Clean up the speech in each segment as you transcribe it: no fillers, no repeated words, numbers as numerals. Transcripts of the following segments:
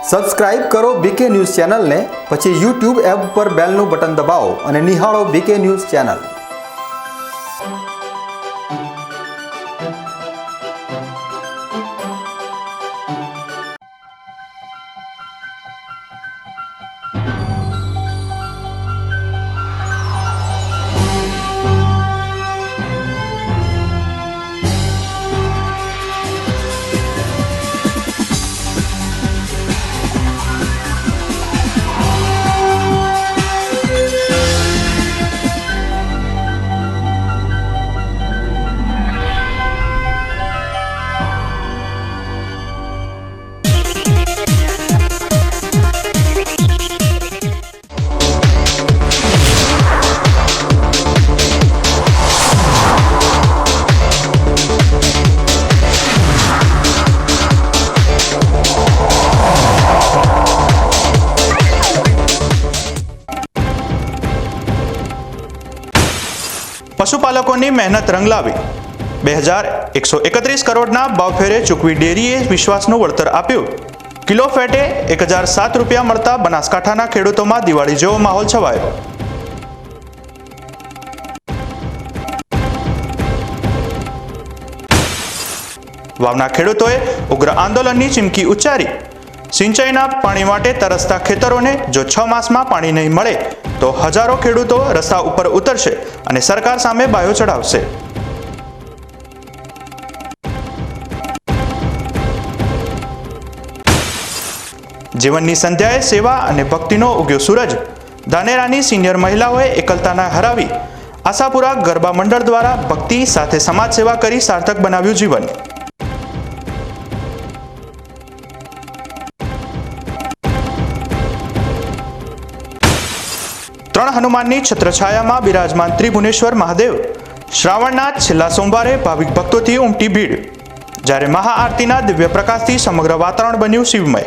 Subscribe કરો બીકે news ચેનલને, પછી યુટ્યુબ એપ પર બેલનું બટન દબાવો અને નિહાળો બીકે ન્યૂઝ ચેનલ। પશુપાલકોની મહેનત રંગ લાવી 2131 કરોડના ભાવફેરે ચૂકવી ડેરીએ વિશ્વાસનું વળતર આપ્યું। કિલો ફેટે 1007 રૂપિયા મળતા બનાસકાંઠાના ખેડૂતોમાં દિવાળી જેવો માહોલ છવાયો। વાવના ખેડૂતોએ ઉગ્ર આંદોલનની ચીમકી ઉચ્ચારી। સિંચાઈના પાણી માટે તરસતા ખેતરોને જો 6 માસમાં પાણી નહીં મળે તો હજારો ખેડૂતો રસ્તા ઉપર ઉતરશે અને સરકાર સામે બાયો ચડાવશે। જીવનની સંધ્યાએ સેવા અને ભક્તિનો ઉગ્યો સૂરજ। ધાનેરાની સિનિયર મહિલાઓએ એકલતાના હરાવી આશાપુરા ગરબા મંડળ દ્વારા ભક્તિ સાથે સમાજ સેવા કરી સાર્થક બનાવ્યું જીવન। ત્રણ હનુમાનની છત્રછાયામાં બિરાજમાન ત્રિભુવનેશ્વર મહાદેવ। શ્રાવણના છેલ્લા સોમવારે ભાવિક ભક્તોથી ઉમટી ભીડ, જ્યારે મહાઆરતીના દિવ્ય પ્રકાશથી સમગ્ર વાતાવરણ બન્યું શિવમય।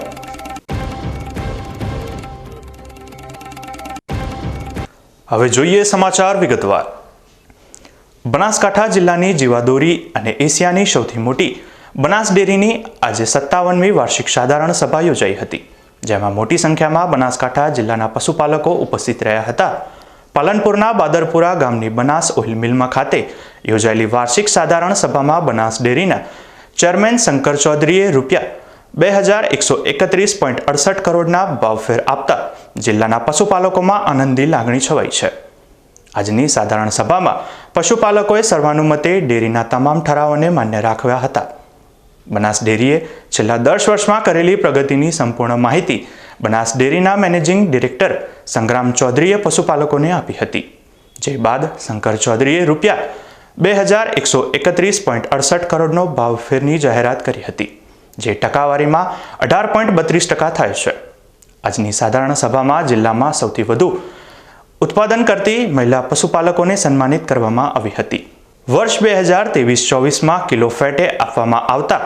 હવે જોઈએ સમાચાર વિગતવાર। બનાસકાંઠા જિલ્લાની જીવાદોરી અને એશિયાની સૌથી મોટી બનાસ ડેરીની આજે 57મી વાર્ષિક સાધારણ સભા યોજાઈ હતી, જેમાં મોટી સંખ્યામાં બનાસકાંઠા જિલ્લાના પશુપાલકો ઉપસ્થિત રહ્યા હતા। પાલનપુરના બાદરપુરા ગામની બનાસ ઓઇલ મિલમાં ખાતે યોજાયેલી વાર્ષિક સાધારણ સભામાં બનાસ ડેરીના ચેરમેન શંકર ચૌધરીએ ₹2131.68 કરોડના ભાવફેર આપતા જિલ્લાના પશુપાલકોમાં આનંદની લાગણી છવાઈ છે। આજની સાધારણ સભામાં પશુપાલકોએ સર્વાનુમતે ડેરીના તમામ ઠરાવોને માન્ય રાખ્યા હતા। બનાસ ડેરીએ છેલ્લા 10 વર્ષમાં કરેલી પ્રગતિની સંપૂર્ણ માહિતી બનાસ ડેરીના મેનેજિંગ ડિરેક્ટર સંગ્રામ ચૌધરીએ પશુપાલકોને આપી હતી, જે બાદ શંકર ચૌધરીએ ₹2131.68 કરોડનો ભાવફેરની જાહેરાત કરી હતી, જે ટકાવારીમાં 18.32% થાય છે। આજની સાધારણ સભામાં જિલ્લામાં સૌથી વધુ ઉત્પાદન કરતી મહિલા પશુપાલકોને સન્માનિત કરવામાં આવી હતી। વર્ષ 2023-24માં કિલો ફેટે આપવામાં આવતા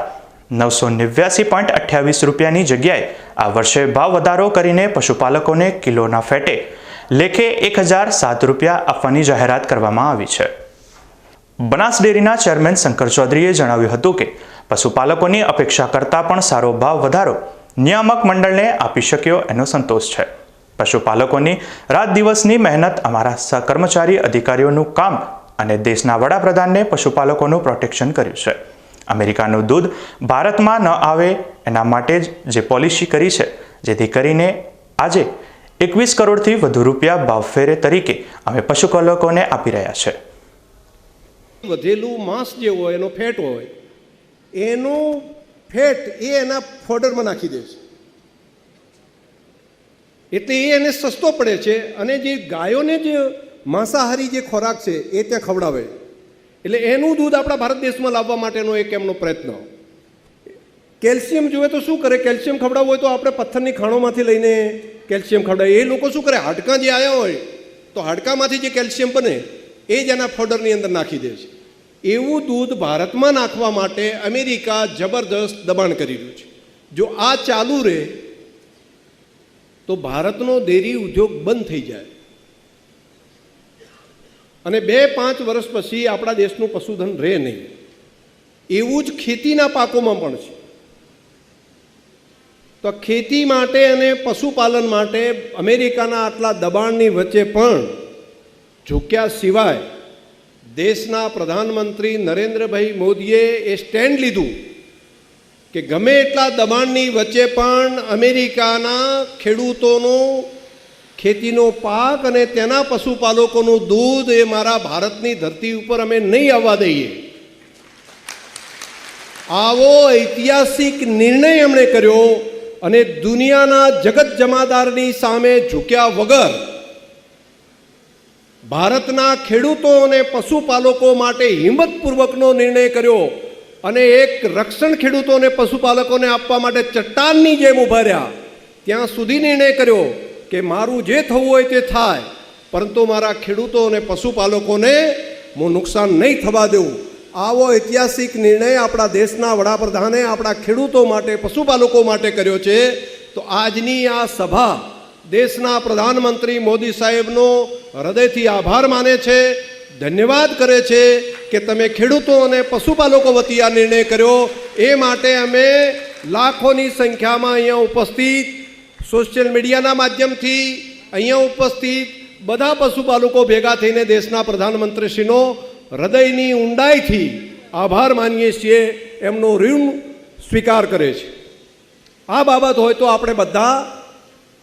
989.28 રૂપિયાની જગ્યાએ આ વર્ષે ભાવ વધારો કરીને પશુપાલકોને કિલોના ફેટે લેખે 1007 રૂપિયા આપવાની જાહેરાત કરવામાં આવી છે। બનાસ ડેરીના ચેરમેન શંકર ચૌધરીએ જણાવ્યું હતું કે પશુપાલકોની અપેક્ષા કરતાં પણ સારો ભાવ વધારો નિયામક મંડળને આપી શક્યો એનો સંતોષ છે। પશુપાલકોની રાત દિવસની મહેનત, અમારા કર્મચારી અધિકારીઓનું કામ અને દેશના વડાપ્રધાનને પશુપાલકોનું પ્રોટેક્શન કર્યું છે। અમેરિકાનું દૂધ ભારતમાં ન આવે એના માટે જે પોલિસી કરી છે, જેથી કરીને આજે 21 કરોડથી વધુ રૂપિયા ભાવફેર તરીકે અમે પશુપાલકોને આપી રહ્યા છે। વધેલું માંસ જે હોય, એનો ફેટ હોય, એનો ફેટ એ એના ફોડરમાં નાખી દે છે, એટલે એ એને સસ્તો પડે છે અને જે ગાયોને જે માંસાહારી જે ખોરાક છે એ ત્યાં ખવડાવે, એટલે એનું દૂધ આપણા ભારત દેશમાં લાવવા માટેનો એક એમનો પ્રયત્ન। કેલ્શિયમ જોઈએ તો શું કરે, કેલ્શિયમ ખવડાવવું હોય તો આપણે પથ્થરની ખાણોમાંથી લઈને કેલ્શિયમ ખવડાવીએ। એ લોકો શું કરે, હાડકાં જે આવ્યા હોય તો હાડકામાંથી જે કેલ્શિયમ બને એ જ એના ફોડરની અંદર નાખી દે છે। એવું દૂધ ભારતમાં નાખવા માટે અમેરિકા જબરદસ્ત દબાણ કરી રહ્યું છે। જો આ ચાલુ રહે તો ભારતનો ડેરી ઉદ્યોગ બંધ થઈ જાય અને 2-5 વર્ષ પછી આપણા દેશનું પશુધન રહે નહીં। એવું જ ખેતીના પાકોમાં પણ છે। તો ખેતી માટે અને પશુપાલન માટે અમેરિકાના આટલા દબાણની વચ્ચે પણ ઝૂક્યા સિવાય દેશના પ્રધાનમંત્રી નરેન્દ્રભાઈ મોદીએ એ સ્ટેન્ડ લીધું કે ગમે એટલા દબાણની વચ્ચે પણ અમેરિકાના ખેડૂતોનો ખેતીનો પાક અને તેના પશુપાલકોનું દૂધ એ મારા ભારતની ધરતી ઉપર અમે નહીં આવવા દઈએ. આવો ઐતિહાસિક નિર્ણય એમણે કર્યો અને દુનિયાના જગત જમાદારની સામે ઝૂક્યા વગર ભારતના ખેડૂતો અને પશુપાલકો માટે હિંમતપૂર્વકનો નિર્ણય કર્યો અને એક રક્ષણ ખેડૂતો અને પશુપાલકોને આપવા માટે ચટ્ટાનની જેમ ઊભા રહ્યા. ત્યાં સુધી નિર્ણય કર્યો કે મારું જે થવું હોય તે થાય, પરંતુ મારા ખેડૂતો અને પશુપાલકોને હું નુકસાન નહીં થવા દઉં. આવો ઐતિહાસિક નિર્ણય આપણા દેશના વડાપ્રધાને આપણા ખેડૂતો માટે પશુપાલકો માટે કર્યો છે. તો આજની આ સભા દેશના પ્રધાનમંત્રી મોદી સાહેબનો હૃદયથી આભાર માને છે, ધન્યવાદ કરે છે કે તમે ખેડૂતો અને પશુપાલકો વતી આ નિર્ણય કર્યો. એ માટે અમે લાખોની સંખ્યામાં અહીંયા ઉપસ્થિત, સોશિયલ મીડિયાના માધ્યમથી અહીંયા ઉપસ્થિત બધા પશુપાલકો ભેગા થઈને દેશના પ્રધાનમંત્રીશ્રીનો હૃદયની ઊંડાઈથી આભાર માનીએ છીએ, એમનો ઋણ સ્વીકાર કરે છે. આ બાબત હોય તો આપણે બધા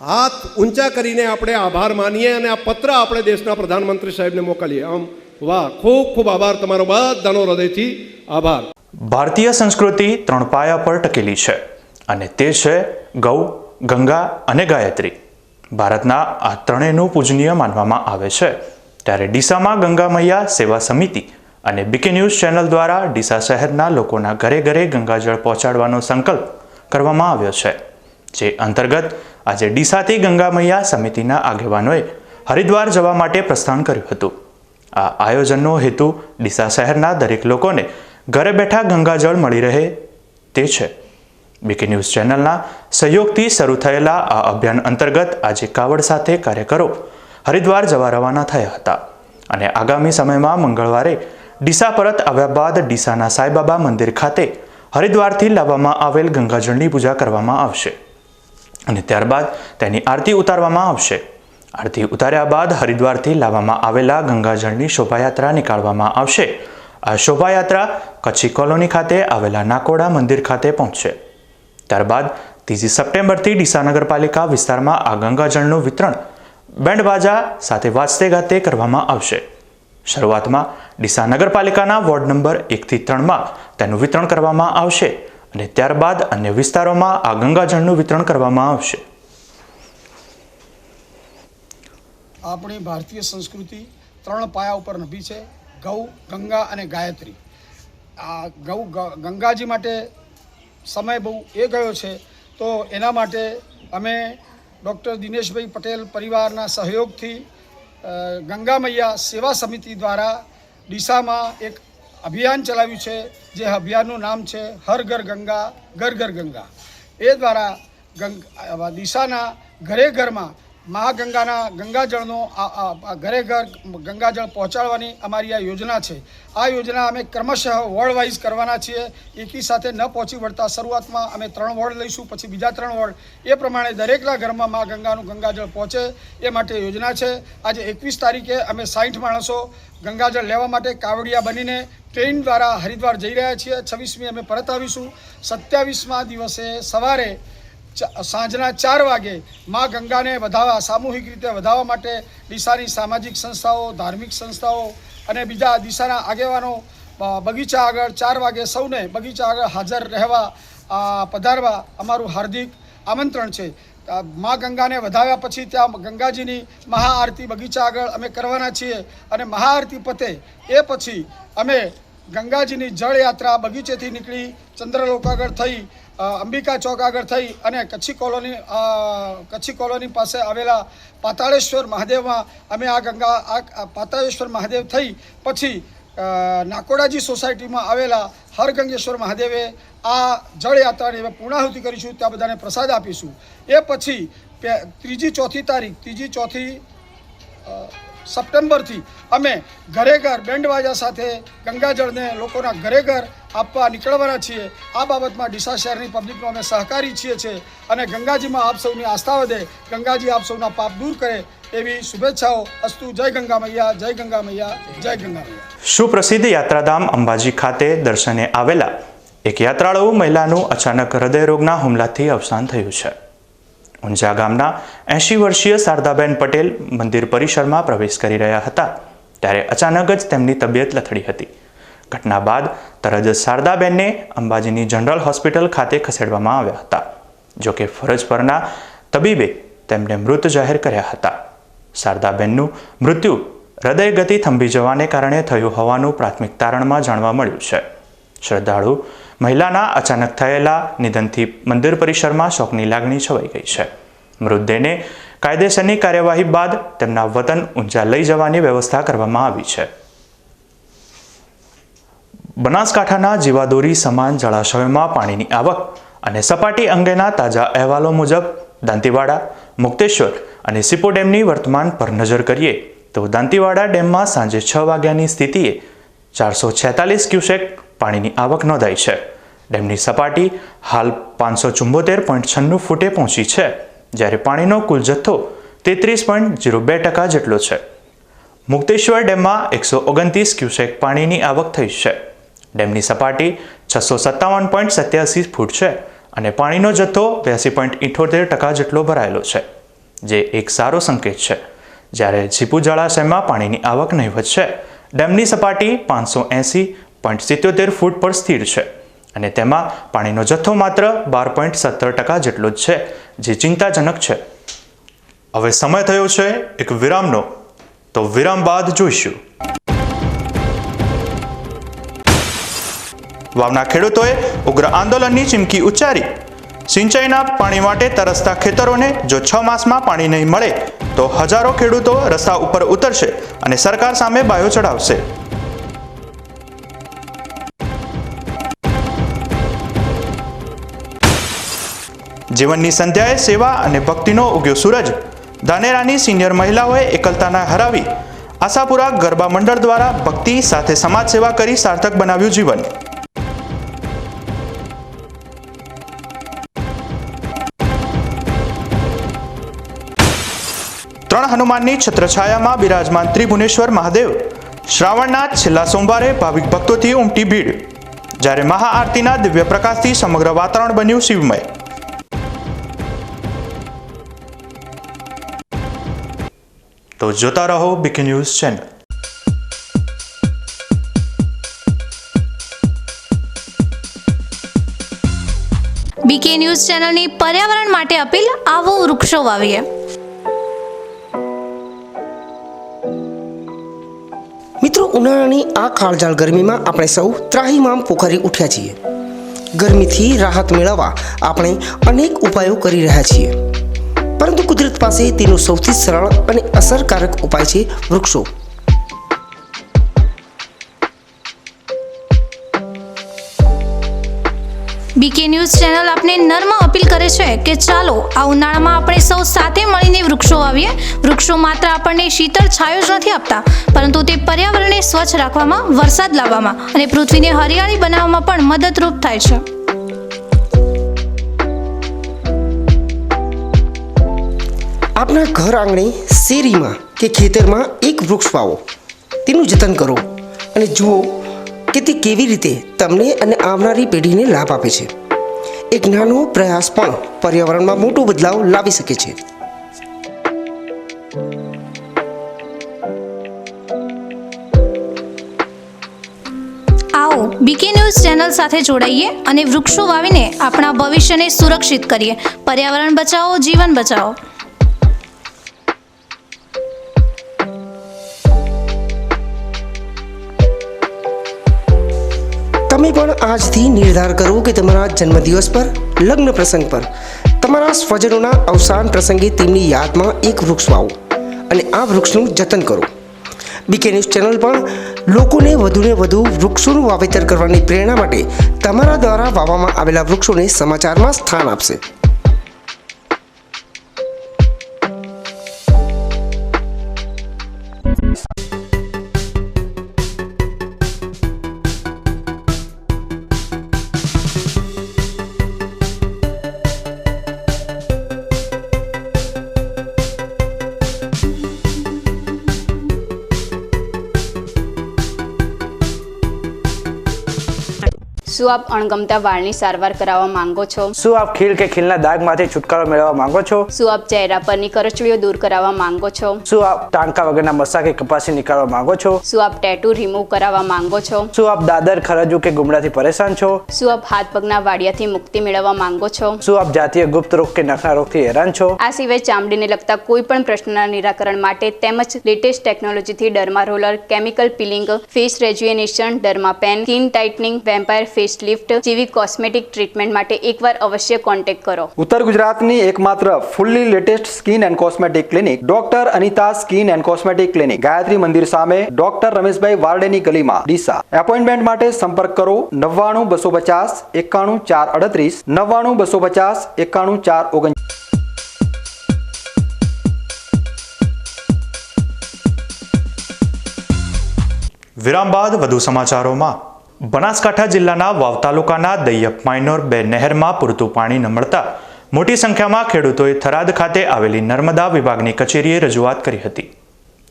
હાથ ઊંચા કરીને આપણે આભાર માનીએ અને આ પત્ર આપણે દેશના પ્રધાનમંત્રી સાહેબને મોકલીએ. આમ વાહ, ખૂબ ખૂબ આભાર, તમારો બધાનો હૃદયથી આભાર. ભારતીય સંસ્કૃતિ 3 પાયા પર ટકેલી છે અને તે છે ગૌ, ગંગા અને ગાયત્રી. ભારતના આ ત્રણેયનું પૂજનીય માનવામાં આવે છે. ત્યારે ડીસામાં ગંગા મૈયા સેવા સમિતિ અને બીકે ન્યૂઝ ચેનલ દ્વારા ડીસા શહેરના લોકોના ઘરે ઘરે ગંગાજળ પહોંચાડવાનો સંકલ્પ કરવામાં આવ્યો છે. જે અંતર્ગત આજે ડીસાથી ગંગા મૈયા સમિતિના આગેવાનોએ હરિદ્વાર જવા માટે પ્રસ્થાન કર્યું હતું. આ આયોજનનો હેતુ ડીસા શહેરના દરેક લોકોને ઘરે બેઠા ગંગાજળ મળી રહે તે છે. બીકે ન્યૂઝ ચેનલના સહયોગથી શરૂ થયેલા આ અભિયાન અંતર્ગત આજે કાવડ સાથે કાર્યકરો હરિદ્વાર જવા રવાના થયા હતા અને આગામી સમયમાં મંગળવારે ડીસા પરત આવ્યા બાદ ડીસાના સાંઈબાબા મંદિર ખાતે હરિદ્વારથી લાવવામાં આવેલ ગંગાજળની પૂજા કરવામાં આવશે અને ત્યારબાદ તેની આરતી ઉતારવામાં આવશે. આરતી ઉતાર્યા બાદ હરિદ્વારથી લાવવામાં આવેલા ગંગાજળની શોભાયાત્રા નીકાળવામાં આવશે. આ શોભાયાત્રા કચ્છી કોલોની ખાતે આવેલા નાકોડા મંદિર ખાતે પહોંચશે. ત્યારબાદ 3 સપ્ટેમ્બરથી ડીસા નગરપાલિકા વિસ્તારમાં આ ગંગાજળનું વિતરણ બેન્ડ બાજા સાથે વાજતે ગાતે કરવામાં આવશે. શરૂઆતમાં ડીસા નગરપાલિકાના વોર્ડ નંબર 1 થી 3માં તેનું વિતરણ કરવામાં આવશે અને ત્યારબાદ અન્ય વિસ્તારોમાં આ ગંગાજળનું વિતરણ કરવામાં આવશે. આપણી ભારતીય સંસ્કૃતિ 3 પાયા ઉપર નભી છે: ગૌ, ગંગા અને ગાયત્રી. આ ગંગાજી માટે સમય બહુ એ ગયો છે, તો એના માટે અમે ડૉક્ટર દિનેશભાઈ પટેલ પરિવારના સહયોગથી ગંગા મૈયા સેવા સમિતિ દ્વારા ડીસામાં એક અભિયાન ચલાવ્યું છે. જે અભિયાનનું નામ છે હર ઘર ગંગા, ઘર ઘર ગંગા. એ દ્વારા ડીસાના ઘરે ઘરમાં મહાગંગાના ગંગાજળનો ઘરે ઘર ગંગાજળ પહોંચાડવાની અમારી આ યોજના છે. આ યોજના અમે ક્રમશઃ વોર્ડ વાઇઝ કરવાના છીએ. એકી સાથે ન પહોંચી વળતા શરૂઆતમાં અમે 3 વોર્ડ લઈશું, પછી બીજા 3 વોર્ડ, એ પ્રમાણે દરેકના ઘરમાં મા ગંગાનું ગંગાજળ પહોંચે એ માટે યોજના છે. આજે 21 તારીખે અમે 60 માણસો ગંગાજળ લેવા માટે કાવડિયા બનીને ટ્રેન દ્વારા હરિદ્વાર જઈ રહ્યા છીએ. 26મી અમે પરત આવીશું. 27મા દિવસે સવારે સાંજના 4 વાગે મા ગંગાને વધાવવા, સામૂહિક રીતે વધાવવા માટે ડીસાની સામાજિક સંસ્થાઓ, ધાર્મિક સંસ્થાઓ અને બીજા ડીસાના આગેવાનો બગીચા આગળ 4 વાગે સૌને બગીચા આગળ હાજર રહેવા પધારવા અમારું હાર્દિક આમંત્રણ છે. મા ગંગાને વધાવ્યા પછી ત્યાં ગંગાજીની મહાઆરતી બગીચા આગળ અમે કરવાના છીએ અને મહાઆરતી પતે એ પછી અમે ગંગાજીની જળ યાત્રા બગીચેથી નીકળી ચંદ્રલોક આગળ થઈ, અંબિકા ચોક આગળ થઈ અને કચ્છી કોલોની પાસે આવેલા પાતાળેશ્વર મહાદેવમાં અમે પાતાળેશ્વર મહાદેવ થઈ પછી નાકોડાજી સોસાયટીમાં આવેલા હરગંગેશ્વર મહાદેવે આ જળ યાત્રાની અમે પૂર્ણાહુતિ કરીશું. ત્યાં બધાને પ્રસાદ આપીશું. એ પછી 3જી 4થી તારીખ 3જી 4થી સપ્ટેમ્બરથી અમે ઘરે ઘર બેન્ડવાજા સાથે ગંગાજળને લોકોના ઘરે ઘર આપવા નીકળવાના છીએ. આ બાબતમાં ડીસા શહેરની પબ્લિકનો અમે સહકારી છીએ અને ગંગાજીમાં આપ સૌની આસ્થા વધે, ગંગાજી આપ સૌના પાપ દૂર કરે એવી શુભેચ્છાઓ. અસ્તુ. જય ગંગા મૈયા, જય ગંગા મૈયા, જય ગંગા મૈયા. સુપ્રસિદ્ધ યાત્રાધામ અંબાજી ખાતે દર્શને આવેલા એક યાત્રાળુ મહિલાનું અચાનક હૃદયરોગના હુમલાથી અવસાન થયું છે. ઊંઝા ગામના 80 વર્ષીય શારદાબેન પટેલ મંદિર પરિસરમાં પ્રવેશ કરી રહ્યા હતા ત્યારે અચાનક જ તેમની તબિયત લથડી હતી. ઘટના બાદ તરત જ શારદાબેનને અંબાજીની જનરલ હોસ્પિટલ ખાતે ખસેડવામાં આવ્યા હતા. જોકે ફરજ પરના તબીબે તેમને મૃત જાહેર કર્યા હતા. શારદાબેનનું મૃત્યુ હૃદયગતિ થંભી જવાને કારણે થયું હોવાનું પ્રાથમિક તારણમાં જાણવા મળ્યું છે. શ્રદ્ધાળુ મહિલાના અચાનક થયેલા નિધનથી મંદિર પરિસરમાં શોકની લાગણી છવાઈ ગઈ છે. મૃતદેહને કાયદેસરની કાર્યવાહી બાદ તેમના વતન ઊંઝા લઈ જવાની વ્યવસ્થા કરવામાં આવી છે. બનાસકાંઠાના જીવાદોરી સમાન જળાશયોમાં પાણીની આવક અને સપાટી અંગેના તાજા અહેવાલો મુજબ દાંતીવાડા, મુક્તેશ્વર અને સિપો ડેમની વર્તમાન પર નજર કરીએ તો દાંતીવાડા ડેમમાં સાંજે 6 વાગ્યાની સ્થિતિએ 446 ક્યુસેક પાણીની આવક નોંધાઈ છે. ડેમની સપાટી હાલ 574.96 ફૂટે પહોંચી છે, જ્યારે પાણીનો કુલ જથ્થો 33.02% જેટલો છે. મુક્તેશ્વર ડેમમાં 129 ક્યુસેક પાણીની આવક થઈ છે. ડેમની સપાટી 657.87 ફૂટ છે અને પાણીનો જથ્થો 82.78% જેટલો ભરાયેલો છે, જે એક સારો સંકેત છે. જ્યારે ઝીપુ જળાશયમાં પાણીની આવક નહીવત છે. ડેમની સપાટી 580.77 ફૂટ પર સ્થિર છે અને તેમાં પાણીનો જથ્થો માત્ર 12.17% જેટલો જ છે, જે ચિંતાજનક છે. હવે સમય થયો છે એક વિરામનો, તો વિરામ બાદ જોઈશું. વાવના ખેડૂતોએ ઉગ્ર આંદોલનની ચીમકી ઉચ્ચારી. સિંચાઈના પાણી માટે તરસતા ખેતરોને જો 6 માસમાં પાણી નહીં મળે તો હજારો ખેડૂતો રસ્તા ઉપર ઉતરશે અને સરકાર સામે બાયો ચડાવશે. જીવનની સંધ્યાએ સેવા અને ભક્તિનો ઉગ્યો સૂરજ. ધાનેરાની સિનિયર મહિલાઓએ એકલતાના હરાવી આશાપુરા ગરબા મંડળ દ્વારા ભક્તિ સાથે સમાજ સેવા કરી સાર્થક બનાવ્યું જીવન. ત્રણ હનુમાનની છત્રછાયામાં બિરાજમાન ત્રિભુવનેશ્વર મહાદેવ. શ્રાવણના છેલ્લા સોમવારે ભાવિક ભક્તોથી ઉમટી ભીડ, જ્યારે મહાઆરતીના દિવ્ય પ્રકાશથી સમગ્ર વાતાવરણ બન્યું શિવમય. તો જોતા રહો BK news channel. BK news ચેનલની પર્યાવરણ માટે અપીલ. આવો વૃક્ષો વાવીએ. મિત્રો, ઉનાળાની આ કાળઝાળ ગરમીમાં આપણે સૌ ત્રાહિમામ પોખરી ઉઠ્યા છીએ. ગરમીથી રાહત મેળવવા આપણે અનેક ઉપાયો કરી રહ્યા છીએ, પરંતુ કુદરત પાસે તેનો સૌથી સરળ અને અસરકારક ઉપાય છે વૃક્ષો. બીકે ન્યૂઝ ચેનલ આપને નર્મ અપીલ કરે છે કે ચાલો આ ઉનાળામાં આપણે સૌ સાથે મળીને વૃક્ષો વાવીએ. વૃક્ષો માત્ર આપણને શીતળ છાયો જ નથી આપતા, પરંતુ તે પર્યાવરણને સ્વચ્છ રાખવામાં, વરસાદ લાવવામાં અને પૃથ્વીને હરિયાળી બનાવવામાં પણ મદદરૂપ થાય છે. આપના ઘર આંગણે, શેરીમાં કે ખેતરમાં એક વૃક્ષ વાવો, તેનું જતન કરો અને જુઓ કે તે કેવી રીતે તમને અને આવનારી પેઢીને લાભ આપે છે. એક નાનો પ્રયાસ પણ પર્યાવરણમાં મોટો બદલાવ લાવી શકે છે. આવો બીકે ન્યૂઝ ચેનલ સાથે જોડાઈએ અને વૃક્ષો વાવીને આપણા ભવિષ્યને સુરક્ષિત કરીએ. પર્યાવરણ બચાવો, જીવન બચાવો. તમે પણ આજથી નિર્ધાર કરો કે તમારા જન્મદિવસ પર, લગ્ન પ્રસંગ પર, તમારા સ્વજનોના અવસાન પ્રસંગે તેમની યાદમાં એક વૃક્ષ વાવો અને આ વૃક્ષનું જતન કરો. બીકે ન્યૂઝ ચેનલ પણ લોકોને વધુને વધુ વૃક્ષોનું વાવેતર કરવાની પ્રેરણા માટે તમારા દ્વારા વાવવામાં આવેલા વૃક્ષોને સમાચારમાં સ્થાન આપશે. શું આપ અણગમતા વાળની સારવાર કરાવવા માંગો છો? શું આપ ખીલ કે ખીલના દાગમાંથી છુટકારો મેળવવા માંગો છો? શું આપ ચહેરા પરની કરચલીઓ દૂર કરાવવા માંગો છો? શું આપ ટાંકા વગરના મસા કે કપાસી નીકાળવા માંગો છો? શું આપ ટેટુ રિમૂવ કરાવવા માંગો છો? શું આપ દાદર ખરજુ કે ગુમડાથી પરેશાન છો? શું આપ હાથ પગના વાડિયાથી મુક્તિ મેળવવા માંગો છો? શું આપ જાતીય ગુપ્ત રોગ કે નખના રોગથી હેરાન છો? આ સિવાય ચામડીને લગતા કોઈ પણ પ્રશ્નના નિરાકરણ માટે તેમજ લેટેસ્ટ ટેકનોલોજીથી derma roller, chemical peeling, face rejuvenation, derma pen, skin tightening, vampire face lift જેવી કોસ્મેટિક ટ્રીટમેન્ટ માટે એકવાર અવશ્ય કોન્ટેક્ટ કરો. ઉત્તર ગુજરાતની એકમાત્ર fully latest skin and cosmetic clinic doctor Anita skin and cosmetic clinic, Gayatri મંદિર સામે, ડોક્ટર રમેશભાઈ વારડેની ગલીમાં, ડીસા. એપોઇન્ટમેન્ટ માટે સંપર્ક કરો 99 250 91 438, 99 250 91 439. વિરામ બાદ વધુ સમાચારોમાં. બનાસકાંઠા જિલ્લાના વાવ તાલુકાના દૈયપ માઇનોર 2 નહેરમાં પૂરતું પાણી ન મળતા મોટી સંખ્યામાં ખેડૂતોએ થરાદ ખાતે આવેલી નર્મદા વિભાગની કચેરીએ રજૂઆત કરી હતી.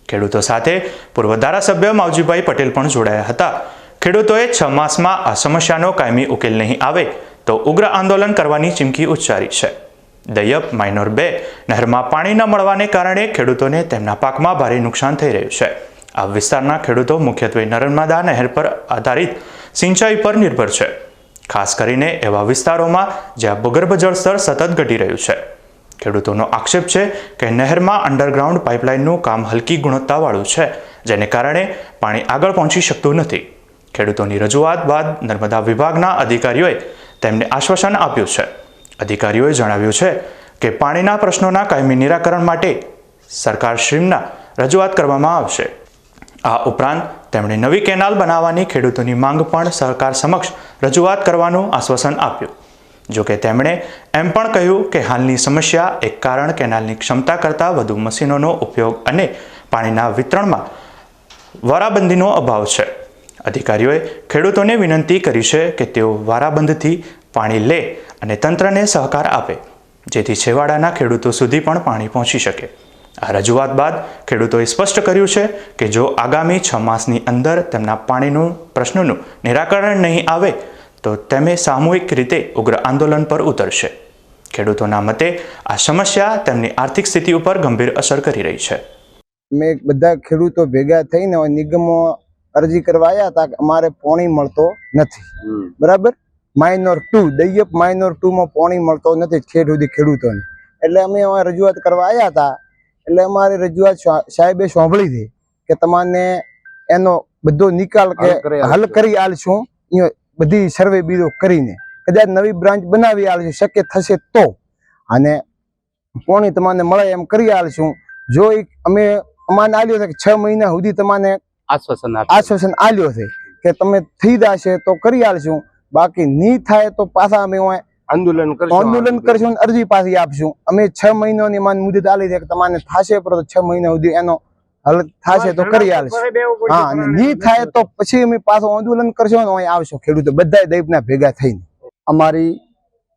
ખેડૂતો સાથે પૂર્વ ધારાસભ્ય માવજીભાઈ પટેલ પણ જોડાયા હતા. ખેડૂતોએ 6 માસમાં આ સમસ્યાનો કાયમી ઉકેલ નહીં આવે તો ઉગ્ર આંદોલન કરવાની ચીમકી ઉચ્ચારી છે. દૈયપ માઇનોર 2 નહેરમાં પાણી ન મળવાને કારણે ખેડૂતોને તેમના પાકમાં ભારે નુકસાન થઈ રહ્યું છે. આ વિસ્તારના ખેડૂતો મુખ્યત્વે નર્મદા નહેર પર આધારિત સિંચાઈ પર નિર્ભર છે, ખાસ કરીને એવા વિસ્તારોમાં જ્યાં ભૂગર્ભ જળસ્તર સતત ઘટી રહ્યું છે. ખેડૂતોનો આક્ષેપ છે કે નહેરમાં અંડરગ્રાઉન્ડ પાઇપલાઇનનું કામ હલકી ગુણવત્તાવાળું છે, જેને કારણે પાણી આગળ પહોંચી શકતું નથી. ખેડૂતોની રજૂઆત બાદ નર્મદા વિભાગના અધિકારીઓએ તેમને આશ્વાસન આપ્યું છે. અધિકારીઓએ જણાવ્યું છે કે પાણીના પ્રશ્નોના કાયમી નિરાકરણ માટે સરકારશ્રીના રજૂઆત કરવામાં આવશે. આ ઉપરાંત તેમણે નવી કેનાલ બનાવવાની ખેડૂતોની માંગ પણ સરકાર સમક્ષ રજૂઆત કરવાનું આશ્વાસન આપ્યું. જોકે તેમણે એમ પણ કહ્યું કે હાલની સમસ્યા એક કારણ કેનાલની ક્ષમતા કરતાં વધુ મશીનોનો ઉપયોગ અને પાણીના વિતરણમાં વારાબંધીનો અભાવ છે. અધિકારીઓએ ખેડૂતોને વિનંતી કરી છે કે તેઓ વારાબંધથી પાણી લે અને તંત્રને સહકાર આપે, જેથી છેવાડાના ખેડૂતો સુધી પણ પાણી પહોંચી શકે. આ રજૂઆત બાદ ખેડૂતોએ સ્પષ્ટ કર્યું છે કે જો આગામી 6 માસની અંદર તેમના પાણીનું પ્રશ્નનું નિરાકરણ નહીં આવે તો તેમે સામૂહિક રીતે ઉગ્ર આંદોલન પર ઉતરશે. ખેડૂતોના મતે આ સમસ્યા તેમની આર્થિક સ્થિતિ ઉપર ગંભીર અસર કરી રહી છે. અમે બધા ખેડૂતો ભેગા થઈને નિગમો અરજી કરવા આવ્યા હતા કે અમારે પાણી મળતો નથી. બરાબર, માઇનોર 2 દૈયપ માઇનોર 2 માં પાણી મળતો નથી ખેડૂતોને. એટલે અમે રજૂઆત કરવા આવ્યા હતા. એટલે અમારી રજૂઆત સાહેબે સાંભળી હતી કે તમારે એનો બધો નિકાલ કે હલ કરી આલશું. બધી સર્વે બીજો કરીને કદાચ નવી બ્રાન્ચ બનાવી આલશું, શક્ય થશે તો, અને પાણી તમને મળે એમ કરી આલશું. જો અમે અમાને આલ્યો છે કે 6 મહિના સુધી તમને આશ્વાસન આલ્યો છે કે તમે થઈ જશે તો કરી આલશું, બાકી નહીં થાય તો પાછા અમે આંદોલન કરશું, અરજી પાછી આપશું. અમે 6 મહિનાની માન મુદત આલી છે કે તમારે થશે પર 6 મહિના સુધી એનો હલ થશે તો કરી આલશું. હા, અને નહીં થાય તો પછી અમે પાછું આંદોલન કરશું ને અહીં આવશું ખેડૂતો બધા દૈપના ભેગા થઈને. અમારી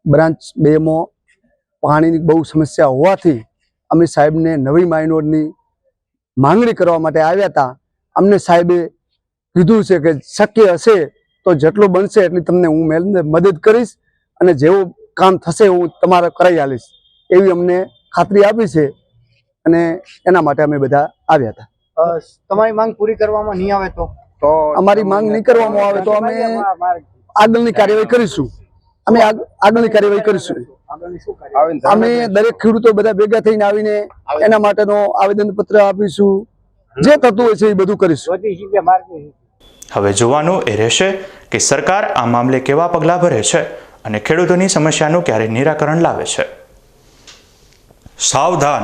બ્રાન્ચ 2 માં પાણીની બહુ સમસ્યા હોવાથી અમે સાહેબને નવી માઇનોરની માંગણી કરવા માટે આવ્યા હતા. અમને સાહેબે કીધું છે કે શક્ય હશે તો જેટલું બનશે એટલી તમને હું મદદ કરીશ અને જેવું કામ થશે હું તમારે કરાવી આલીશ એવી અમને ખાતરી આપી છે, અને એના માટે અમે બધા આવ્યા હતા. તમારી માંગ પૂરી કરવામાં નહીં આવે તો અમારી માંગ નહીં કરવામાં આવે તો અમે આગળની કાર્યવાહી કરીશું. અમે દરેક ખેડૂતો બધા ભેગા થઈને આવીને એના માટેનો આવેદન પત્ર આપીશું. જે થતું હોય છે એ બધું કરીશું. હવે જોવાનું એ રહેશે કે સરકાર આ મામલે કેવા પગલાં ભરે છે અને ખેડૂતોની સમસ્યાનું ક્યારે નિરાકરણ લાવે છે. સાવધાન!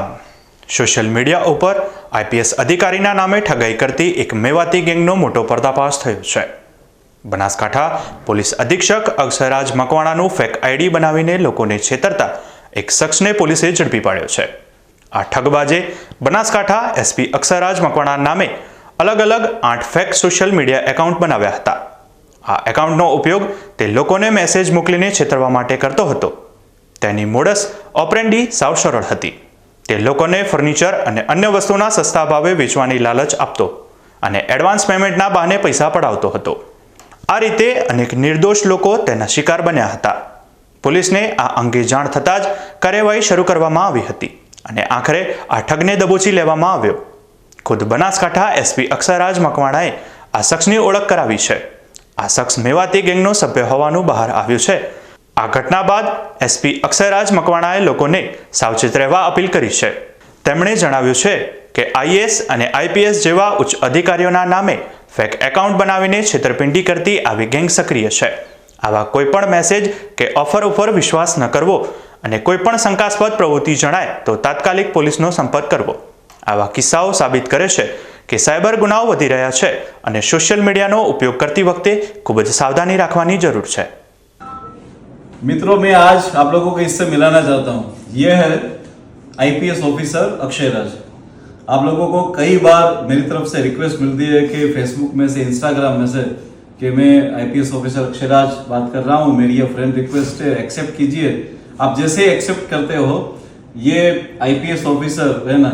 સોશિયલ મીડિયા ઉપર આઈપીએસ અધિકારીના નામે ઠગાઈ કરતી એક મેવાતી ગેંગનો મોટો પર્દાફાશ થયો છે. બનાસકાંઠા પોલીસ અધિક્ષક અક્ષરાજ મકવાણાનું ફેક આઈડી બનાવીને લોકોને છેતરતા એક શખ્સને પોલીસે ઝડપી પાડ્યો છે. આ ઠગબાજે બનાસકાંઠા એસપી અક્ષરાજ મકવાણા નામે અલગ અલગ 8 ફેક સોશિયલ મીડિયા એકાઉન્ટ બનાવ્યા હતા. આ એકાઉન્ટનો ઉપયોગ તે લોકોને મેસેજ મોકલીને છેતરવા માટે કરતો હતો. તેની મોડસ ઓપરેન્ડી સાવ સરળ હતી. તે લોકોને ફર્નિચર અને અન્ય વસ્તુના સસ્તા ભાવે વેચવાની લાલચ આપતો અને એડવાન્સ પેમેન્ટના બહાને પૈસા પડાવતો હતો. આ રીતે અનેક નિર્દોષ લોકો તેના શિકાર બન્યા હતા. પોલીસને આ અંગે જાણ થતાં જ કાર્યવાહી શરૂ કરવામાં આવી હતી અને આખરે આ ઠગને દબોચી લેવામાં આવ્યો. ખુદ બનાસકાંઠા એસપી અક્ષયરાજ મકવાણાએ આ શખ્સની ઓળખ કરાવી છે. આ શખ્સ મેવાતી ગેંગનો સભ્ય હોવાનું બહાર આવ્યું છે. આ ઘટના બાદ એસપી અક્ષયરાજ મકવાણાએ લોકોને સાવચેત રહેવા અપીલ કરી છે. તેમણે જણાવ્યું છે કે આઈએએસ અને આઈપીએસ જેવા ઉચ્ચ અધિકારીઓના નામે ફેક એકાઉન્ટ બનાવીને છેતરપિંડી કરતી આવી ગેંગ સક્રિય છે. આવા કોઈપણ મેસેજ કે ઓફર ઉપર વિશ્વાસ ન કરવો અને કોઈપણ શંકાસ્પદ પ્રવૃત્તિ જણાય તો તાત્કાલિક પોલીસનો સંપર્ક કરવો. આવા કિસ્સાઓ સાબિત કરે છે કે સાયબર ગુનાઓ વધી રહ્યા છે અને સોશિયલ મીડિયાનો ઉપયોગ કરતી વખતે ખૂબ જ સાવધાની રાખવાની જરૂર છે. मित्रों, मैं आज आप लोगों को इससे मिलाना चाहता हूँ. ये है आईपीएस ऑफिसर अक्षयराज. आप लोगों को कई बार मेरी तरफ से रिक्वेस्ट मिलती है कि फेसबुक में से, इंस्टाग्राम में से कि मैं आईपीएस ऑफिसर अक्षयराज बात कर रहा हूँ, मेरी ये फ्रेंड रिक्वेस्ट है, एक्सेप्ट कीजिए. आप जैसे ही एक्सेप्ट करते हो, ये आईपीएस ऑफिसर है ना,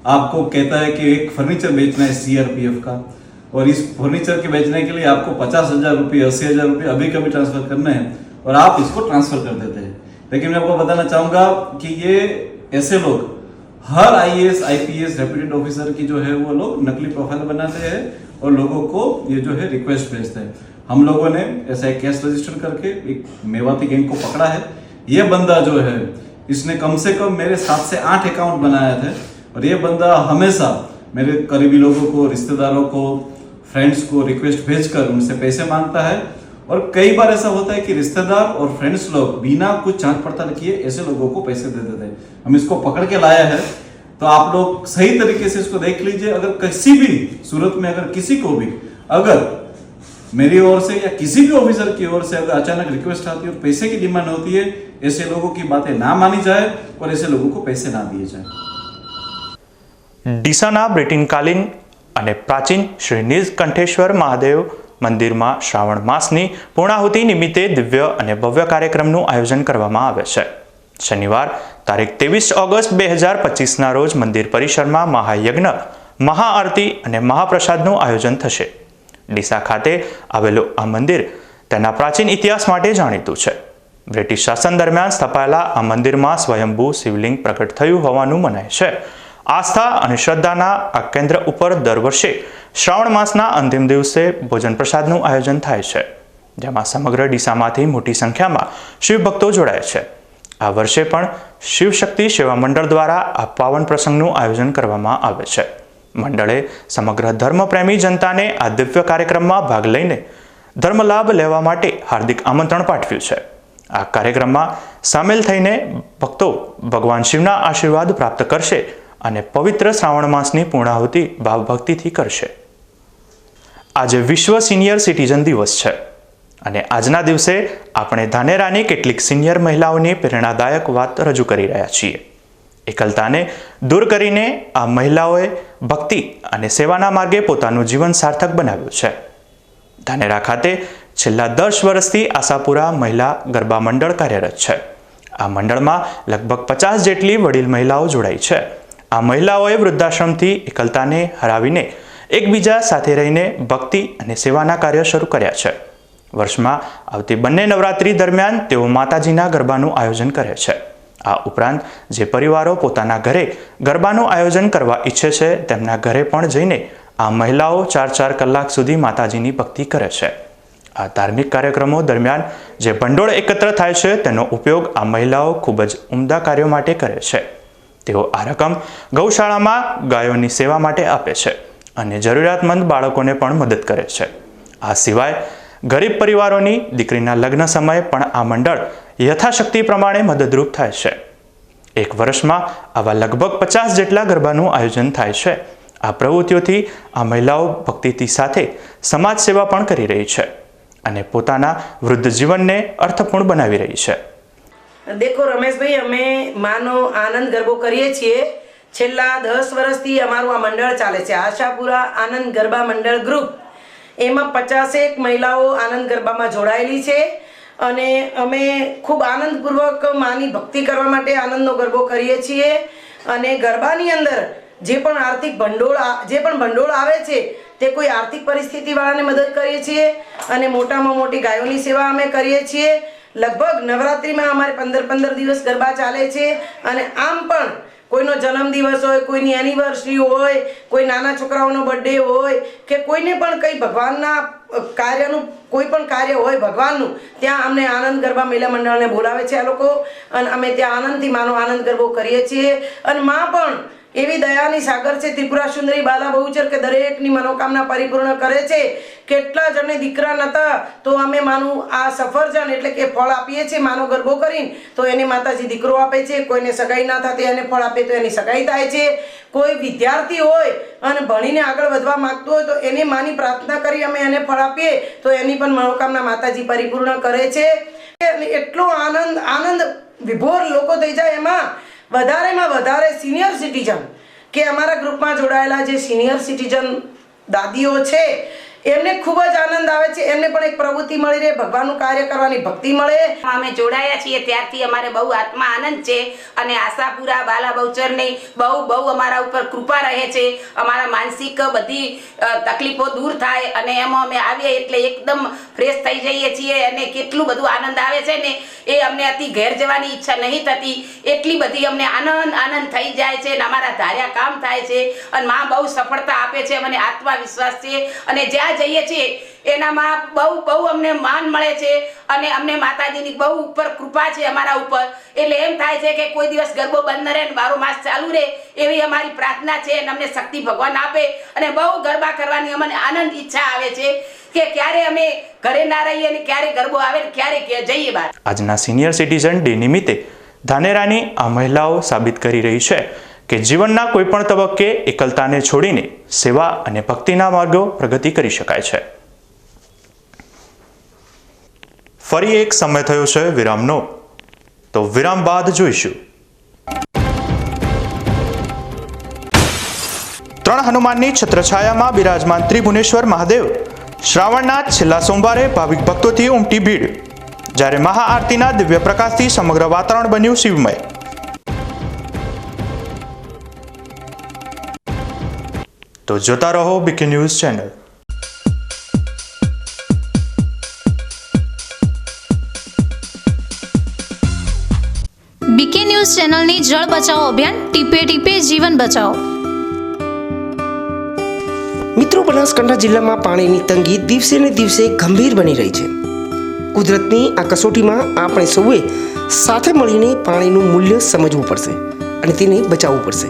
आपको कहता है कि एक फर्नीचर बेचना है सीआरपीएफ का, और इस फर्नीचर के बेचने के लिए आपको 50,000 रुपये, 80,000 रुपये अभी कभी ट्रांसफर करने हैं और आप इसको ट्रांसफर कर देते हैं. लेकिन मैं आपको बताना चाहूँगा कि ये ऐसे लोग हर आईएएस आईपीएस रेप्यूटेड ऑफिसर की जो है वो लोग नकली प्रोफाइल बनाते हैं और लोगों को ये जो है रिक्वेस्ट भेजते हैं. हम लोगों ने ऐसा एक केस रजिस्टर करके एक मेवाती गैंग को पकड़ा है. ये बंदा जो है, इसने कम से कम मेरे 7 से 8 अकाउंट बनाए थे और ये बंदा हमेशा मेरे करीबी लोगों को, रिश्तेदारों को, फ्रेंड्स को रिक्वेस्ट भेजकर उनसे पैसे मांगता है. और कई बार ऐसा होता है कि रिश्तेदार और फ्रेंड्स लोग बिना कुछ जांच पड़ताल किए ऐसे लोगों को पैसे दे देते हैं. हम इसको पकड़ के लाया है, तो आप लोग सही तरीके से इसको देख लीजिए. अगर किसी भी सूरत में अगर किसी को भी अगर मेरी ओर से या किसी भी ऑफिसर की ओर से अगर अचानक रिक्वेस्ट आती है और पैसे की डिमांड होती है, ऐसे लोगों की बातें ना मानी जाए और ऐसे लोगों को पैसे ना दिए जाए. ડીસાના બ્રિટિનકાલીન અને પ્રાચીન શ્રી નીલકંઠેશ્વર મહાદેવ મંદિરમાં શ્રાવણ માસની પૂર્ણાહુતિ નિમિત્તે દિવ્ય અને ભવ્ય કાર્યક્રમનું આયોજન કરવામાં આવે છે. શનિવાર તારીખ 23 ઓગસ્ટ 2025ના રોજ મંદિર પરિસરમાં મહાયજ્ઞ, મહાઆરતી અને મહાપ્રસાદનું આયોજન થશે. ડીસા ખાતે આવેલું આ મંદિર તેના પ્રાચીન ઇતિહાસ માટે જાણીતું છે. બ્રિટિશ શાસન દરમિયાન સ્થપાયેલા આ મંદિરમાં સ્વયંભૂ શિવલિંગ પ્રગટ થયું હોવાનું મનાય છે. આસ્થા અને શ્રદ્ધાના આ કેન્દ્ર ઉપર દર વર્ષે શ્રાવણ માસના અંતિમ દિવસે ભોજન પ્રસાદનું આયોજન થાય છે, જેમાં સમગ્ર ડીસામાંથી મોટી સંખ્યામાં શિવભક્તો જોડાય છે. આ વર્ષે પણ શિવશક્તિ સેવા મંડળ દ્વારા આ પાવન પ્રસંગનું આયોજન કરવામાં આવે છે. મંડળે સમગ્ર ધર્મપ્રેમી જનતાને આ દિવ્ય કાર્યક્રમમાં ભાગ લઈને ધર્મલાભ લેવા માટે હાર્દિક આમંત્રણ પાઠવ્યું છે. આ કાર્યક્રમમાં સામેલ થઈને ભક્તો ભગવાન શિવના આશીર્વાદ પ્રાપ્ત કરશે અને પવિત્ર શ્રાવણ માસની પૂર્ણાહુતિ ભાવભક્તિથી કરશે. આજે વિશ્વ સિનિયર સિટીઝન દિવસ છે અને આજના દિવસે આપણે ધાનેરાની કેટલીક સિનિયર મહિલાઓની પ્રેરણાદાયક વાત રજૂ કરી રહ્યા છીએ. એકલતાને દૂર કરીને આ મહિલાઓએ ભક્તિ અને સેવાના માર્ગે પોતાનું જીવન સાર્થક બનાવ્યું છે. ધાનેરા ખાતે છેલ્લા 10 વર્ષથી આશાપુરા મહિલા ગરબા મંડળ કાર્યરત છે. આ મંડળમાં લગભગ 50 જેટલી વડીલ મહિલાઓ જોડાઈ છે. આ મહિલાઓએ વૃદ્ધાશ્રમથી એકલતાને હરાવીને એકબીજા સાથે રહીને ભક્તિ અને સેવાના કાર્ય શરૂ કર્યા છે. વર્ષમાં આવતી બંને નવરાત્રી દરમિયાન તેઓ માતાજીના ગરબાનું આયોજન કરે છે. આ ઉપરાંત જે પરિવારો પોતાના ઘરે ગરબાનું આયોજન કરવા ઈચ્છે છે, તેમના ઘરે પણ જઈને આ મહિલાઓ 4-4 કલાક સુધી માતાજીની ભક્તિ કરે છે. આ ધાર્મિક કાર્યક્રમો દરમિયાન જે ભંડોળ એકત્ર થાય છે, તેનો ઉપયોગ આ મહિલાઓ ખૂબ જ ઉમદા કાર્યો માટે કરે છે. તેઓ આ રકમ ગૌશાળામાં ગાયોની સેવા માટે આપે છે અને જરૂરિયાતમંદ બાળકોને પણ મદદ કરે છે. આ સિવાય ગરીબ પરિવારોની દીકરીના લગ્ન સમયે પણ આ મંડળ યથાશક્તિ પ્રમાણે મદદરૂપ થાય છે. એક વર્ષમાં આવા લગભગ 50 જેટલા ગરબાનું આયોજન થાય છે. આ પ્રવૃત્તિઓથી આ મહિલાઓ ભક્તિથી સાથે સમાજ સેવા પણ કરી રહી છે અને પોતાના વૃદ્ધ જીવનને અર્થપૂર્ણ બનાવી રહી છે. દેખો રમેશભાઈ, અમે માનો આનંદ ગરબો કરીએ છીએ. છેલ્લા 10 વર્ષથી અમારું આ મંડળ ચાલે છે, આશાપુરા આનંદ ગરબા મંડળ ગ્રુપ. એમાં 50 મહિલાઓ આનંદ ગરબામાં જોડાયેલી છે અને અમે ખૂબ આનંદપૂર્વક માની ભક્તિ કરવા માટે આનંદનો ગરબો કરીએ છીએ. અને ગરબાની અંદર જે પણ આર્થિક ભંડોળ આવે છે તે કોઈ આર્થિક પરિસ્થિતિવાળાને મદદ કરીએ છીએ અને મોટામાં મોટી ગાયોની સેવા અમે કરીએ છીએ. લગભગ નવરાત્રિમાં અમારે 15 દિવસ ગરબા ચાલે છે અને આમ પણ કોઈનો જન્મદિવસ હોય, કોઈની એનિવર્સરી હોય, કોઈ નાના છોકરાઓનો બર્થડે હોય કે કોઈને પણ કંઈ ભગવાનના કાર્યનું કોઈ પણ કાર્ય હોય ભગવાનનું, ત્યાં અમને આનંદ ગરબા મહિલા મંડળને બોલાવે છે આ લોકો અને અમે ત્યાં આનંદથી માનો આનંદ ગરબો કરીએ છીએ. અને માં પણ એવી દયાની સાગર છે, ત્રિપુરા સુંદરી બાલા બહુચર કે દરેકની મનોકામના પરિપૂર્ણ કરે છે. કેટલા જણને દીકરા નહોતા તો અમે માનું આ સફરજન એટલે કે ફળ આપીએ છીએ માનો ગરબો કરીને, તો એને માતાજી દીકરો આપે છે. કોઈને સગાઈ ના થતી એને ફળ આપે તો એની સગાઈ થાય છે. કોઈ વિદ્યાર્થી હોય અને ભણીને આગળ વધવા માંગતો હોય તો એને માની પ્રાર્થના કરી અમે એને ફળ આપીએ તો એની પણ મનોકામના માતાજી પરિપૂર્ણ કરે છે. એટલો આનંદ વિભોર લોકો થઈ જાય. એમાં વધારેમાં વધારે સિનિયર સિટીઝન કે અમારા ગ્રુપમાં જોડાયેલા જે સિનિયર સિટીઝન દાદીઓ છે એમને ખૂબ જ આનંદ આવે છે. એમને પણ એક પ્રવૃત્તિ મળી રહે, ભગવાનનું કાર્ય કરવાની ભક્તિ મળે. અમે જોડાયા છીએ ત્યારથી અમારે બહુ આત્મા આનંદ છે અને આશાપુરા બાલા બહુચરની બહુ અમારા ઉપર કૃપા રહે છે. અમારા માનસિક બધી તકલીફો દૂર થાય અને એમાં અમે આવીએ એટલે એકદમ ફ્રેશ થઈ જઈએ છીએ અને કેટલું બધું આનંદ આવે છે ને એ અમને અતિ ઘેર જવાની ઈચ્છા નહીં થતી. એટલી બધી અમને આનંદ થઈ જાય છે અને અમારા ધાર્યા કામ થાય છે અને માં બહુ સફળતા આપે છે. મને આત્મવિશ્વાસ છે અને જ્યાં જઈએ છીએ એનામાં બહુ અમને માન મળે છે અને અમને માતાજીની બહુ ઉપર કૃપા છે અમારા ઉપર. એટલે એમ થાય છે કે કોઈ દિવસ ગરબો બંધ ન રહે ને 12 માસ ચાલુ રહે એવી અમારી પ્રાર્થના છે અને અમને શક્તિ ભગવાન આપે અને બહુ ગરબા કરવાની અમને આનંદ ઈચ્છા આવે છે કે ક્યારે અમે ઘરે ના રહીએ અને ક્યારે ગરબો આવે ને ક્યારે જઈએ બહાર. આજના સિનિયર સિટીઝન ડે નિમિત્તે ધાનેરાની આ મહિલાઓ સાબિત કરી રહી છે કે જીવનના કોઈપણ તબક્કે એકલતાને છોડીને સેવા અને ભક્તિના માર્ગો પ્રગતિ કરી શકાય છે. ફરી એક સમય થયો છે વિરામનો, તો વિરામ બાદ જોઈશું. 3 હનુમાનની છત્રછાયામાં બિરાજમાન ત્રિભુવનેશ્વર મહાદેવ. શ્રાવણના છેલ્લા સોમવારે ભાવિક ભક્તોથી ઉમટી ભીડ, જ્યારે મહાઆરતીના દિવ્ય પ્રકાશથી સમગ્ર વાતાવરણ બન્યું શિવમય. તો જોતા રહો BK news channel. BK news ચેનલની જળ બચાવો અભિયાન ટીપે ટીપે જીવન બચાવો. મિત્રો, બનાસકાંઠા જિલ્લામાં પાણીની તંગી દિવસે ને દિવસે ગંભીર બની રહી છે. કુદરતની આ કસોટીમાં આપણે સૌએ સાથે મળીને પાણીનું મૂલ્ય સમજવું પડશે અને તેને બચાવવું પડશે.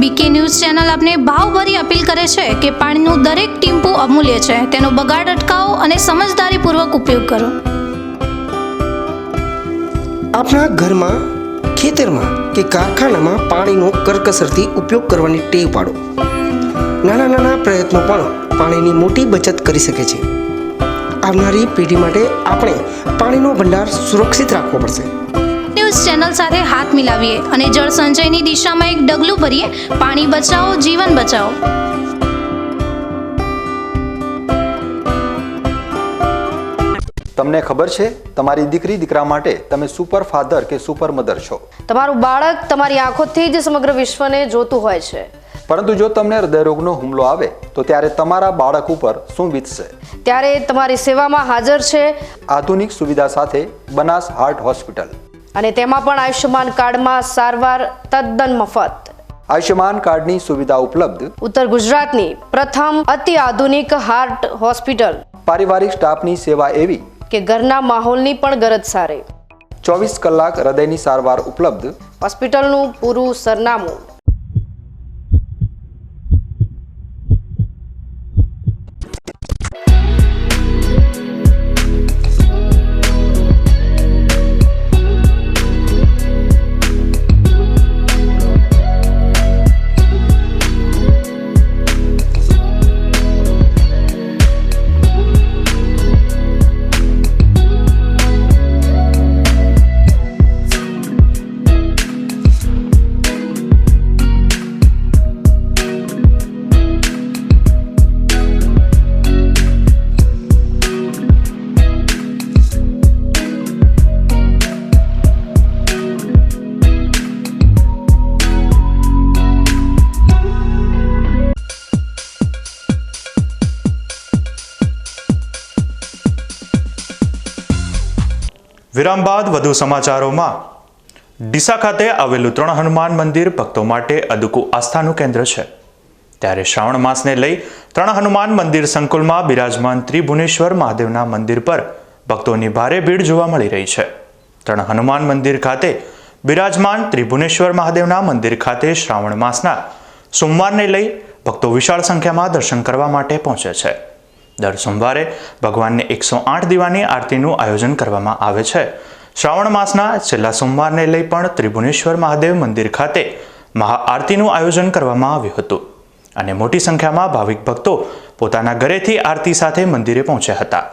બીકે ન્યૂઝ ચેનલ આપને ભાવભરી અપીલ કરે છે કે પાણીનું દરેક ટીમ્પું અમૂલ્ય છે. તેનો બગાડ અટકાવો અને સમજદારીપૂર્વક ઉપયોગ કરો. આપણા ઘરમાં, ખેતરમાં કે કારખાનામાં પાણીનો કરકસરથી ઉપયોગ કરવાની ટેવ પાડો. નાના પ્રયત્નો પણ પાણીની મોટી બચત કરી શકે છે. આવનારી પેઢી માટે આપણે પાણીનો ભંડાર સુરક્ષિત રાખવો પડશે. ન્યૂઝ ચેનલ સાથે હાથ મિલાવીએ અને જળ સંચયની દિશામાં એક ડગલું ભરીએ. પાણી બચાવો, જીવન બચાવો. તમને ખબર છે તમારી દીકરી દીકરા માટે તમે સુપર ફાધર કે સુપર મધર છો. તમારું બાળક તમારી આંખોથી જ સમગ્ર વિશ્વને જોતું હોય છે. પરંતુ જો તમને હૃદયરોગનો હુમલો આવે તો ત્યારે તમારા બાળક ઉપર શું વીતશે? ત્યારે તમારી સેવામાં હાજર છે આધુનિક સુવિધા સાથે બનાસ હાર્ટ હોસ્પિટલ, અને તેમાં પણ આયુષ્યમાન કાર્ડમાં સારવાર તદ્દન મફત. આયુષ્યમાન કાર્ડની સુવિધા ઉપલબ્ધ. ઉત્તર ગુજરાતની પ્રથમ અતિ આધુનિક હાર્ટ હોસ્પિટલ. પારિવારિક સ્ટાફની સેવા એવી કે ઘરના માહોલની પણ ગરજ સારે. 24 કલાક હૃદયની સારવાર ઉપલબ્ધ. હોસ્પિટલનું પૂરું સરનામું. વિરામ બાદ વધુ સમાચારોમાં ડીસા ખાતે આવેલું 3 હનુમાન મંદિર ભક્તો માટે અદુકુ આસ્થાનું કેન્દ્ર છે. ત્યારે શ્રાવણ માસને લઈ 3 હનુમાન મંદિર સંકુલમાં બિરાજમાન ત્રિભુવનેશ્વર મહાદેવના મંદિર પર ભક્તોની ભારે ભીડ જોવા મળી રહી છે. 3 હનુમાન મંદિર ખાતે બિરાજમાન ત્રિભુવનેશ્વર મહાદેવના મંદિર ખાતે શ્રાવણ માસના સોમવારને લઈ ભક્તો વિશાળ સંખ્યામાં દર્શન કરવા માટે પહોંચે છે. દર સોમવારે ભગવાનને 108 દીવાની આરતીનું આયોજન કરવામાં આવે છે. શ્રાવણ માસના છેલ્લા સોમવારને લઈ પણ ત્રિભુવનેશ્વર મહાદેવ મંદિર ખાતે મહાઆરતીનું આયોજન કરવામાં આવ્યું હતું અને મોટી સંખ્યામાં ભાવિક ભક્તો પોતાના ઘરેથી આરતી સાથે મંદિરે પહોંચ્યા હતા.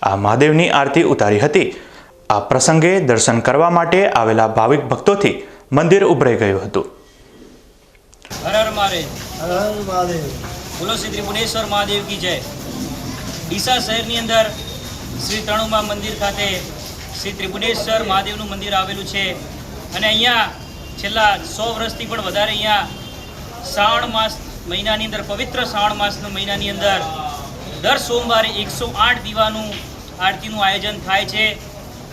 આ મહાદેવની આરતી ઉતારી હતી. આ પ્રસંગે દર્શન કરવા માટે આવેલા ભાવિક ભક્તોથી મંદિર ઉભરાઈ ગયું હતું. હર હર મહાદેવ, હર હર મહાદેવ, બોલો શ્રી ત્રિભુવનેશ્વર મહાદેવ કી જય. ડીસા શહેરની અંદર શ્રી ત્રણુમા મંદિર ખાતે શ્રી ત્રિભુવનેશ્વર મહાદેવનું મંદિર આવેલું છે અને અહીંયા છેલ્લા 100 વર્ષથી પણ વધારે અહીંયા શ્રાવણ માસ મહિનાની અંદર, પવિત્ર શ્રાવણ માસના મહિનાની અંદર દર સોમવારે 108 દીવાનું આરતીનું આયોજન થાય છે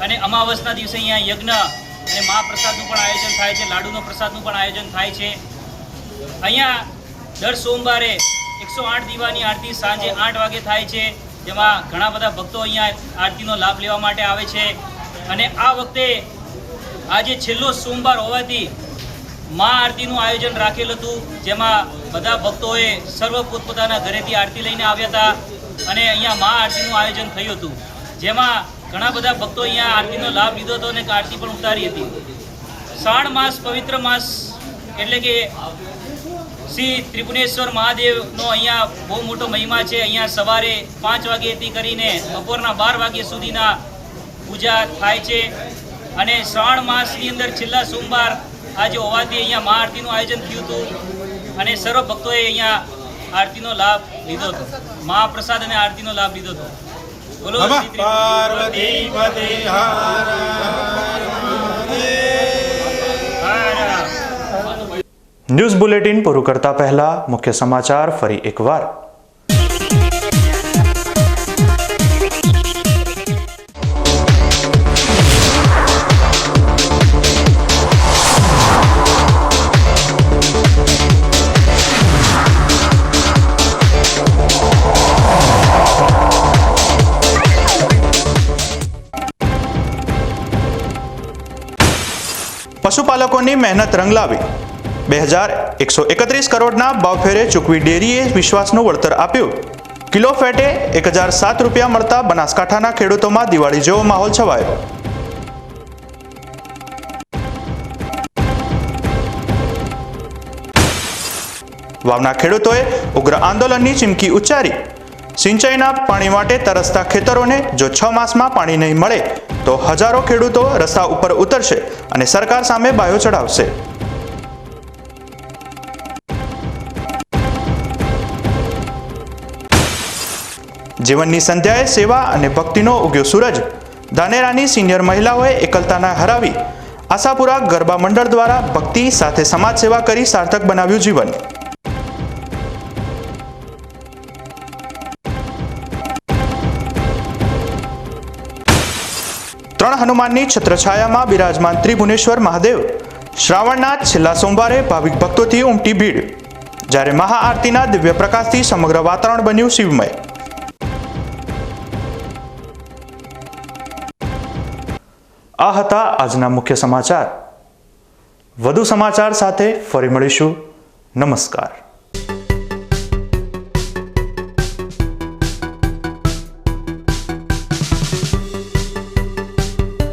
અને અમાવસના દિવસે અહીંયા યજ્ઞ અને મહાપ્રસાદનું પણ આયોજન થાય છે, લાડુનો પ્રસાદનું પણ આયોજન થાય છે. અહીંયા દર સોમવારે 108 દીવાની આરતી સાંજે 8 વાગે થાય છે, જેમાં ઘણા બધા ભક્તો અહીંયા આરતીનો લાભ લેવા માટે આવે છે અને આ વખતે આજે છેલ્લો સોમવાર હોવાથી મા આરતીનું આયોજન રાખેલ હતું, જેમાં બધા ભક્તોએ સર્વ પોતપોતાના ઘરેથી આરતી લઈને આવ્યા હતા અને અહીંયા મા આરતીનું આયોજન થયું હતું, જેમાં ઘણા બધા ભક્તો અહીંયા આરતીનો લાભ લીધો હતો અને આરતી પણ ઉતારી હતી. શ્રાવણ માસ, પવિત્ર માસ એટલે કે શ્રી ત્રિભુવનેશ્વર મહાદેવનો અહીંયા બહુ મોટો મહિમા છે. અહીંયા સવારે 5 વાગ્યાથી કરીને બપોરના 12 વાગ્યા સુધીના પૂજા થાય છે અને શ્રાવણ માસની અંદર છેલ્લા સોમવાર આજે હોવાથી અહીંયા મહાઆરતીનું આયોજન થયું હતું અને સર્વ ભક્તોએ અહીંયા આરતીનો લાભ લીધો હતો, મહાપ્રસાદ અને આરતીનો લાભ લીધો હતો. બોલો શ્રી પાર્વતી પતે હર ન્યૂઝ બુલેટિન પૂરું કરતા પહેલા મુખ્ય સમાચાર ફરી એકવાર. પશુપાલકોની મહેનત રંગ લાવી. 2131 કરોડના ભાવફેરે ચૂકવી ડેરીએ વિશ્વાસનું વળતર આપ્યું. કિલો ફેટે 1007 રૂપિયા મળતા બનાસકાંઠાના ખેડૂતોમાં દિવાળી જેવો માહોલ છવાયો. વાવના ખેડૂતોએ ઉગ્ર આંદોલનની ચીમકી ઉચ્ચારી. સિંચાઈના પાણી માટે તરસતા ખેતરોને જો 6 માસમાં પાણી નહીં મળે તો હજારો ખેડૂતો રસ્તા ઉપર ઉતરશે અને સરકાર સામે બાયો ચડાવશે. જીવનની સંધ્યાએ સેવા અને ભક્તિનો ઉગ્યો સૂરજ. ધાનેરાની સિનિયર મહિલાઓએ એકલતાને હરાવી આશાપુરા ગરબા મંડળ દ્વારા ભક્તિ સાથે સમાજ સેવા કરી સાર્થક બનાવ્યું જીવન. ત્રણ હનુમાનની છત્રછાયામાં બિરાજમાન ત્રિભુવનેશ્વર મહાદેવ. શ્રાવણના છેલ્લા સોમવારે ભાવિક ભક્તોથી ઉમટી ભીડ, જ્યારે મહાઆરતીના દિવ્ય પ્રકાશથી સમગ્ર વાતાવરણ બન્યું શિવમય. આ હતા આજના મુખ્ય સમાચાર. વધુ સમાચાર સાથે ફરી મળીશું. નમસ્કાર.